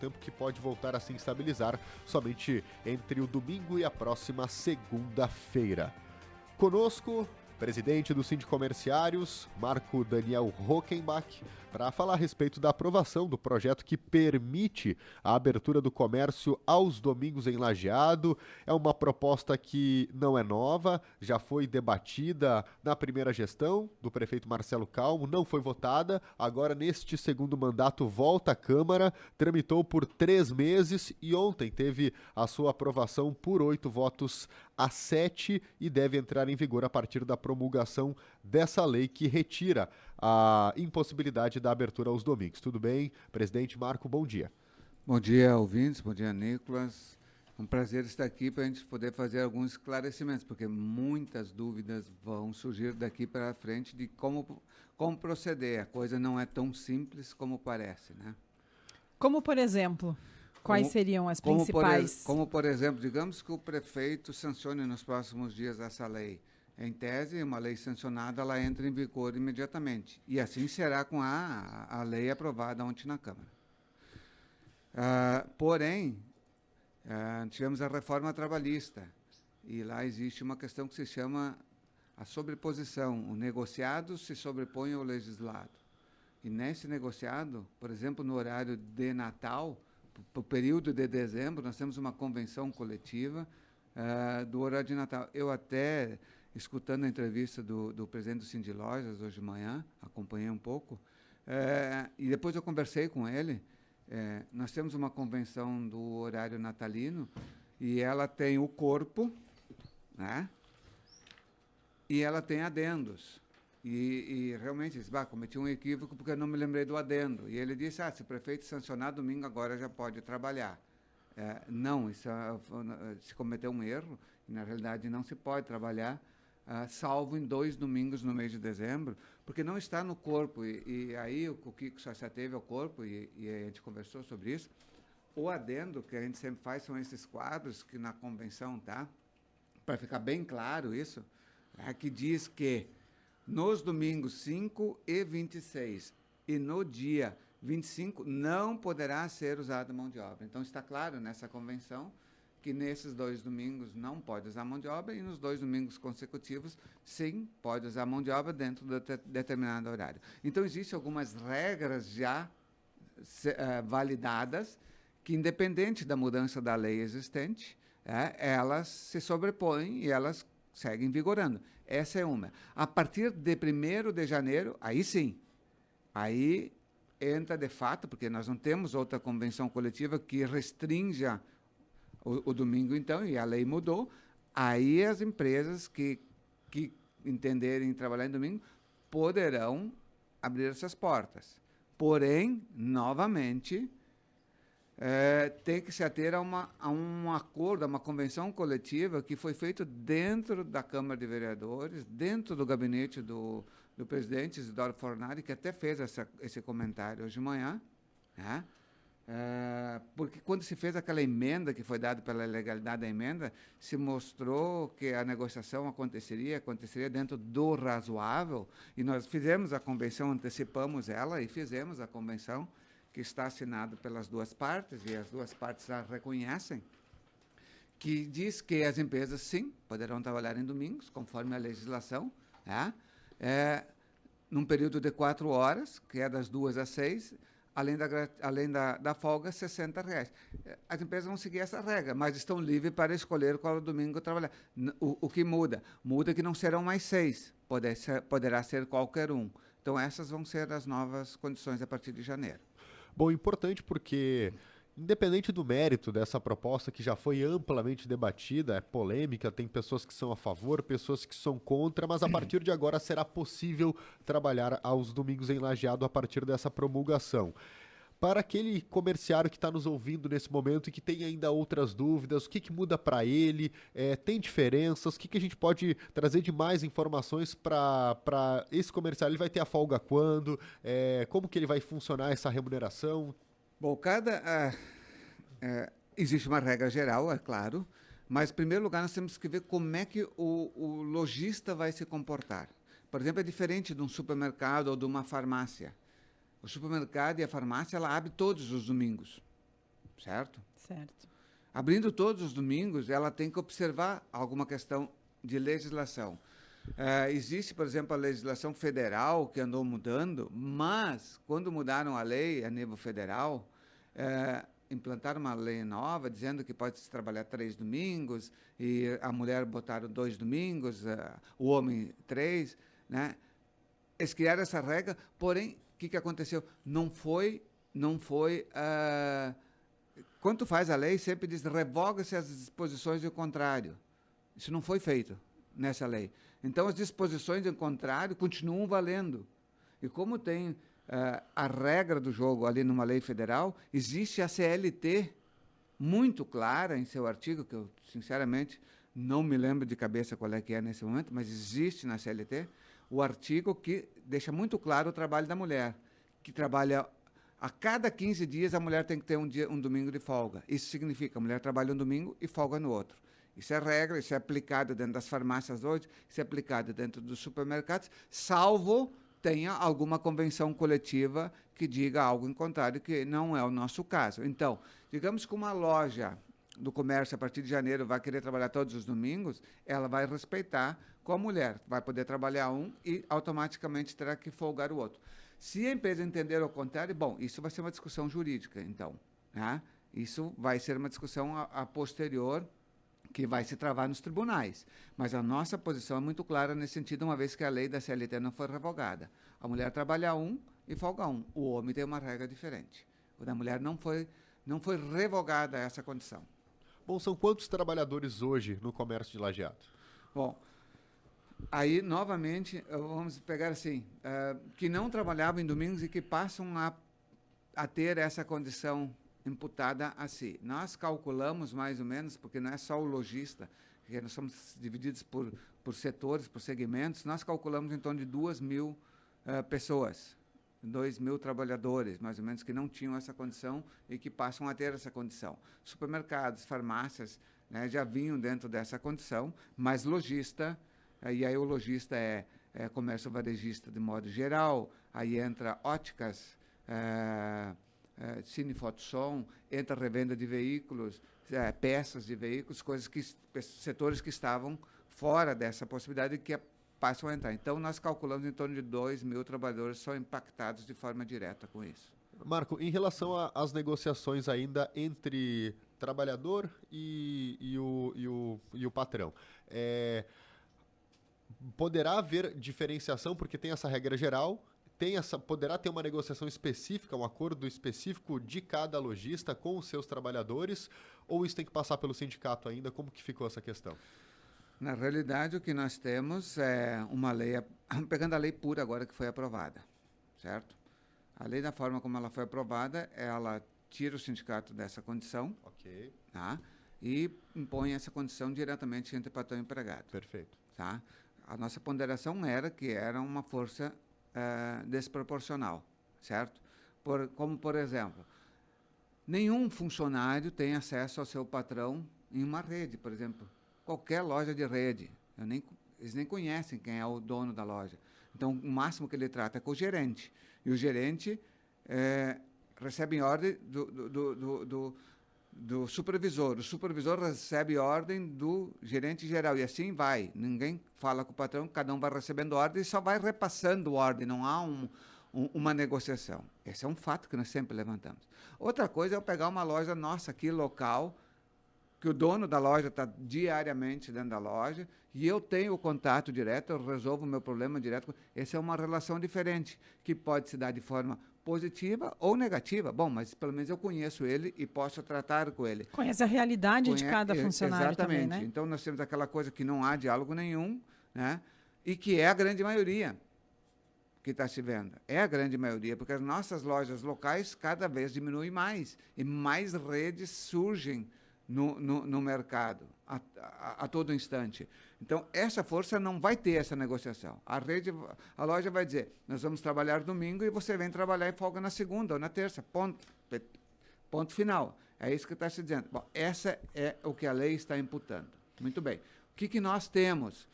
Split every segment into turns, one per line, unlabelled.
tempo que pode voltar a se estabilizar somente entre o domingo e a próxima segunda-feira. Conosco, presidente do Sindicomerciários, Marco Daniel Hockenbach, para falar a respeito da aprovação do projeto que permite a abertura do comércio aos domingos em Lajeado. É uma proposta que não é nova, já foi debatida na primeira gestão do prefeito Marcelo Calmo, não foi votada, agora neste segundo mandato volta à Câmara, tramitou por 3 meses e ontem teve a sua aprovação por 8 votos a 7 e deve entrar em vigor a partir da promulgação dessa lei que retira a impossibilidade da abertura aos domingos. Tudo bem? Presidente Marco, bom dia.
Bom dia, ouvintes. Bom dia, Nicolas. É um prazer estar aqui para a gente poder fazer alguns esclarecimentos, porque muitas dúvidas vão surgir daqui para frente de como proceder. A coisa não é tão simples como parece, né?
Como, por exemplo, quais seriam as principais?
Como, por exemplo, digamos que o prefeito sancione nos próximos dias essa lei. Em tese, uma lei sancionada, ela entra em vigor imediatamente. E assim será com a lei aprovada ontem na Câmara. Porém, tivemos a reforma trabalhista. E lá existe uma questão que se chama a sobreposição. O negociado se sobrepõe ao legislado. E nesse negociado, por exemplo, no horário de Natal, para o período de dezembro, nós temos uma convenção coletiva do horário de Natal. Eu até, escutando a entrevista do presidente do Sindilojas hoje de manhã, acompanhei um pouco, e depois eu conversei com ele. Nós temos uma convenção do horário natalino e ela tem o corpo, né? E ela tem adendos. E realmente, cometi um equívoco porque eu não me lembrei do adendo. E ele disse, se o prefeito sancionar domingo, agora já pode trabalhar. Não, isso se cometeu um erro, e na realidade não se pode trabalhar, salvo em 2 domingos no mês de dezembro, porque não está no corpo. E aí o Kiko só se ateve ao corpo, e a gente conversou sobre isso. O adendo que a gente sempre faz são esses quadros que na convenção, tá? Para ficar bem claro isso, que diz que nos domingos 5 e 26 e no dia 25 não poderá ser usada mão de obra. Então está claro nessa convenção que nesses 2 domingos não pode usar mão de obra e nos 2 domingos consecutivos, sim, pode usar mão de obra dentro de determinado horário. Então existem algumas regras já validadas que, independente da mudança da lei existente, elas se sobrepõem e elas seguem vigorando. Essa é uma. A partir de 1º de janeiro, aí sim, aí entra de fato, porque nós não temos outra convenção coletiva que restrinja o domingo, então, e a lei mudou, aí as empresas que entenderem trabalhar em domingo poderão abrir essas portas. Porém, novamente, tem que se ater a um acordo, a uma convenção coletiva que foi feito dentro da Câmara de Vereadores, dentro do gabinete do presidente Isidoro Fornari, que até fez esse comentário hoje de manhã, né? Porque quando se fez aquela emenda que foi dada pela legalidade da emenda, se mostrou que a negociação aconteceria dentro do razoável, e nós fizemos a convenção, antecipamos ela e fizemos a convenção, que está assinado pelas 2 partes, e as 2 partes a reconhecem, que diz que as empresas, sim, poderão trabalhar em domingos, conforme a legislação, num período de 4 horas, que é das 2 às 6, além da folga, R$60. As empresas vão seguir essa regra, mas estão livres para escolher qual domingo trabalhar. O que muda? Muda que não serão mais 6, poderá ser qualquer um. Então, essas vão ser as novas condições a partir de janeiro.
Bom, importante porque, independente do mérito dessa proposta que já foi amplamente debatida, é polêmica, tem pessoas que são a favor, pessoas que são contra, mas a partir de agora será possível trabalhar aos domingos em Lajeado a partir dessa promulgação. Para aquele comerciário que está nos ouvindo nesse momento e que tem ainda outras dúvidas, o que muda para ele, tem diferenças, o que a gente pode trazer de mais informações para esse comerciário? Ele vai ter a folga quando? Como que ele vai funcionar essa remuneração?
Bom, existe uma regra geral, é claro, mas, em primeiro lugar, nós temos que ver como é que o lojista vai se comportar. Por exemplo, é diferente de um supermercado ou de uma farmácia. O supermercado e a farmácia, ela abre todos os domingos. certo?
Certo.
Abrindo todos os domingos, ela tem que observar alguma questão de legislação. Existe, por exemplo, a legislação federal que andou mudando, mas quando mudaram a lei a nível federal, implantaram uma lei nova dizendo que pode se trabalhar 3 domingos e a mulher botaram 2 domingos, o homem 3, né? Eles criaram essa regra, porém, o que aconteceu? Não foi quando tu faz a lei, sempre diz revoga-se as disposições do contrário. Isso não foi feito nessa lei. Então, as disposições do contrário continuam valendo. E como tem a regra do jogo ali numa lei federal, existe a CLT muito clara em seu artigo, que eu, sinceramente, não me lembro de cabeça qual é que é nesse momento, mas existe na CLT o artigo que deixa muito claro o trabalho da mulher, que trabalha a cada 15 dias a mulher tem que ter um domingo de folga. Isso significa que a mulher trabalha um domingo e folga no outro. Isso é regra, isso é aplicado dentro das farmácias hoje, isso é aplicado dentro dos supermercados, salvo tenha alguma convenção coletiva que diga algo em contrário, que não é o nosso caso. Então, digamos que uma loja do comércio, a partir de janeiro, vai querer trabalhar todos os domingos, ela vai respeitar com a mulher. Vai poder trabalhar um e automaticamente terá que folgar o outro. Se a empresa entender ao contrário, bom, isso vai ser uma discussão jurídica, então. Né? Isso vai ser uma discussão a posterior que vai se travar nos tribunais. Mas a nossa posição é muito clara nesse sentido, uma vez que a lei da CLT não foi revogada. A mulher trabalha um e folga um. O homem tem uma regra diferente. O da mulher não foi revogada essa condição.
Bom, são quantos trabalhadores hoje no comércio de Lajeado?
Bom, aí, novamente, vamos pegar assim, que não trabalhavam em domingos e que passam a ter essa condição imputada a si. Nós calculamos mais ou menos, porque não é só o lojista, porque nós somos divididos por setores, por segmentos, nós calculamos em torno de 2.000 pessoas, 2.000 trabalhadores, mais ou menos, que não tinham essa condição e que passam a ter essa condição. Supermercados, farmácias, né, já vinham dentro dessa condição, mas lojista, e aí o lojista é comércio varejista de modo geral, aí entra óticas, cine, foto, som, entra revenda de veículos, peças de veículos, setores que estavam fora dessa possibilidade e que passam a entrar. Então, nós calculamos em torno de 2.000 trabalhadores são impactados de forma direta com isso.
Marco, em relação às negociações ainda entre trabalhador e o patrão, poderá haver diferenciação, porque tem essa regra geral, poderá ter uma negociação específica, um acordo específico de cada lojista com os seus trabalhadores, ou isso tem que passar pelo sindicato ainda? Como que ficou essa questão?
Na realidade, o que nós temos é uma lei, pegando a lei pura agora que foi aprovada, certo? A lei, da forma como ela foi aprovada, ela tira o sindicato dessa condição,
ok,
tá? E impõe essa condição diretamente entre patrão e empregado.
Perfeito.
Tá? A nossa ponderação era que era uma força desproporcional, certo? Como, por exemplo, nenhum funcionário tem acesso ao seu patrão em uma rede, por exemplo. Qualquer loja de rede, eles nem conhecem quem é o dono da loja. Então, o máximo que ele trata é com o gerente. E o gerente recebe ordem do supervisor. O supervisor recebe ordem do gerente geral. E assim vai. Ninguém fala com o patrão, cada um vai recebendo ordem e só vai repassando ordem. Não há uma negociação. Esse é um fato que nós sempre levantamos. Outra coisa é eu pegar uma loja nossa aqui, local, que o dono da loja está diariamente dentro da loja e eu tenho o contato direto, eu resolvo o meu problema direto. Essa é uma relação diferente, que pode se dar de forma positiva ou negativa. Bom, mas pelo menos eu conheço ele e posso tratar com ele.
Conhece a realidade de cada funcionário.
Exatamente.
Também, né?
Então, nós temos aquela coisa que não há diálogo nenhum, né? E que é a grande maioria que está se vendo. É a grande maioria, porque as nossas lojas locais cada vez diminuem mais e mais redes surgem no mercado a todo instante. Então, essa força não vai ter essa negociação. A loja vai dizer, nós vamos trabalhar domingo e você vem trabalhar e folga na segunda ou na terça. Ponto final. É isso que está se dizendo. Bom, essa é o que a lei está imputando. Muito bem. O que nós temos?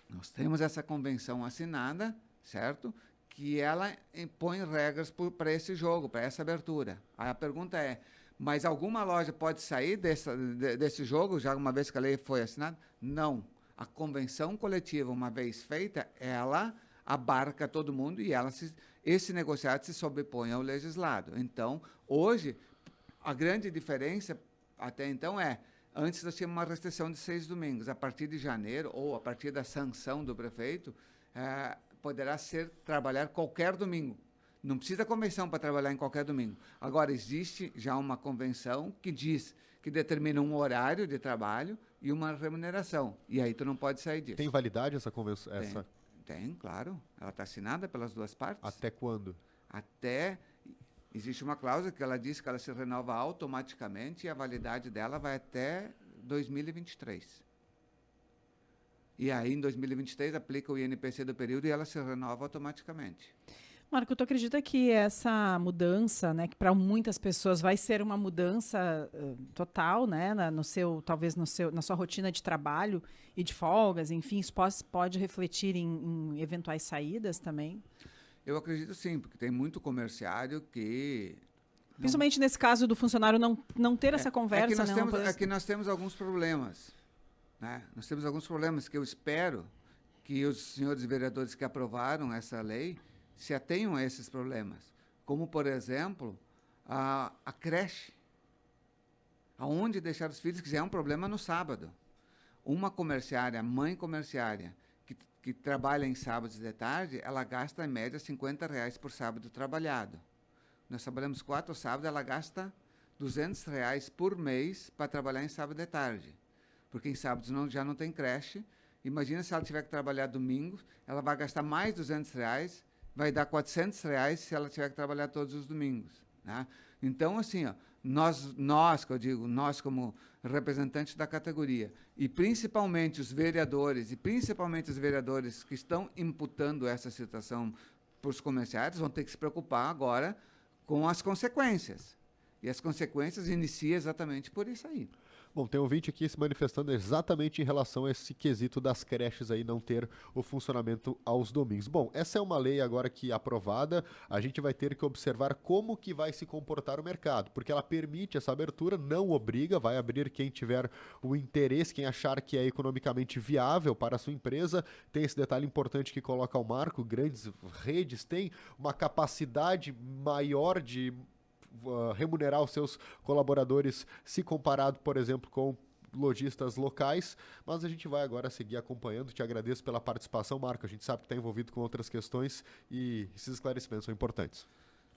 Nós temos essa convenção assinada, certo? Que ela impõe regras para esse jogo, para essa abertura. Aí a pergunta é, Mas alguma loja pode sair desse jogo, já uma vez que a lei foi assinada? Não. A convenção coletiva, uma vez feita, ela abarca todo mundo e esse negociado se sobrepõe ao legislado. Então, hoje, a grande diferença até então antes nós tínhamos uma restrição de 6 domingos. A partir de janeiro, ou a partir da sanção do prefeito, poderá trabalhar qualquer domingo. Não precisa convenção para trabalhar em qualquer domingo. Agora, existe já uma convenção que determina um horário de trabalho e uma remuneração. E aí tu não pode sair disso.
Tem validade essa convenção?
Tem, claro. Ela está assinada pelas duas partes.
Até quando?
Existe uma cláusula que ela diz que ela se renova automaticamente e a validade dela vai até 2023. E aí, em 2023, aplica o INPC do período e ela se renova automaticamente.
Marco, tu acredita que essa mudança, né, que para muitas pessoas vai ser uma mudança total, né, talvez na sua rotina de trabalho e de folgas, enfim, isso pode refletir em eventuais saídas também?
Eu acredito sim, porque tem muito comerciário que...
Principalmente nesse caso do funcionário não ter essa conversa.
Que nós temos alguns problemas. Né? Nós temos alguns problemas que eu espero que os senhores vereadores que aprovaram essa lei se atenham a esses problemas. Como, por exemplo, a creche. Aonde deixar os filhos, que já é um problema no sábado. Uma comerciária, mãe comerciária, que trabalha em sábados de tarde, ela gasta, em média, R$50 por sábado trabalhado. Nós trabalhamos 4 sábados, ela gasta R$200 por mês para trabalhar em sábado de tarde. Porque em sábados já não tem creche. Imagina se ela tiver que trabalhar domingo, ela vai gastar mais R$200, vai dar R$400 se ela tiver que trabalhar todos os domingos. Né? Então, assim, nós como representantes da categoria, e principalmente os vereadores que estão imputando essa situação para os comerciários, vão ter que se preocupar agora com as consequências. E as consequências iniciam exatamente por isso aí.
Bom, tem um ouvinte aqui se manifestando exatamente em relação a esse quesito das creches aí não ter o funcionamento aos domingos. Bom, essa é uma lei agora que aprovada, a gente vai ter que observar como que vai se comportar o mercado, porque ela permite essa abertura, não obriga, vai abrir quem tiver o interesse, quem achar que é economicamente viável para a sua empresa. Tem esse detalhe importante que coloca o Marco, grandes redes têm uma capacidade maior de remunerar os seus colaboradores se comparado, por exemplo, com lojistas locais, mas a gente vai agora seguir acompanhando. Te agradeço pela participação, Marco. A gente sabe que está envolvido com outras questões e esses esclarecimentos são importantes.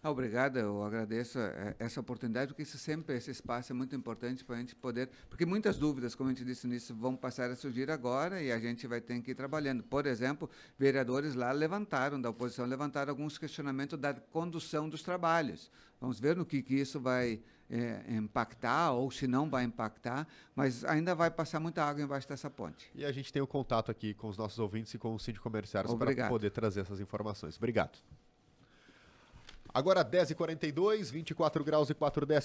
Obrigado, eu agradeço essa oportunidade, porque esse espaço é muito importante para a gente poder, porque muitas dúvidas, como a gente disse nisso, vão passar a surgir agora e a gente vai ter que ir trabalhando. Por exemplo, vereadores lá da oposição levantaram alguns questionamentos da condução dos trabalhos. Vamos ver no que isso vai impactar ou se não vai impactar, mas ainda vai passar muita água embaixo dessa ponte.
E a gente tem o contato aqui com os nossos ouvintes e com o Síndico Comerciários para poder trazer essas informações. Obrigado. Agora 10h42, 24 graus e 4 décimos.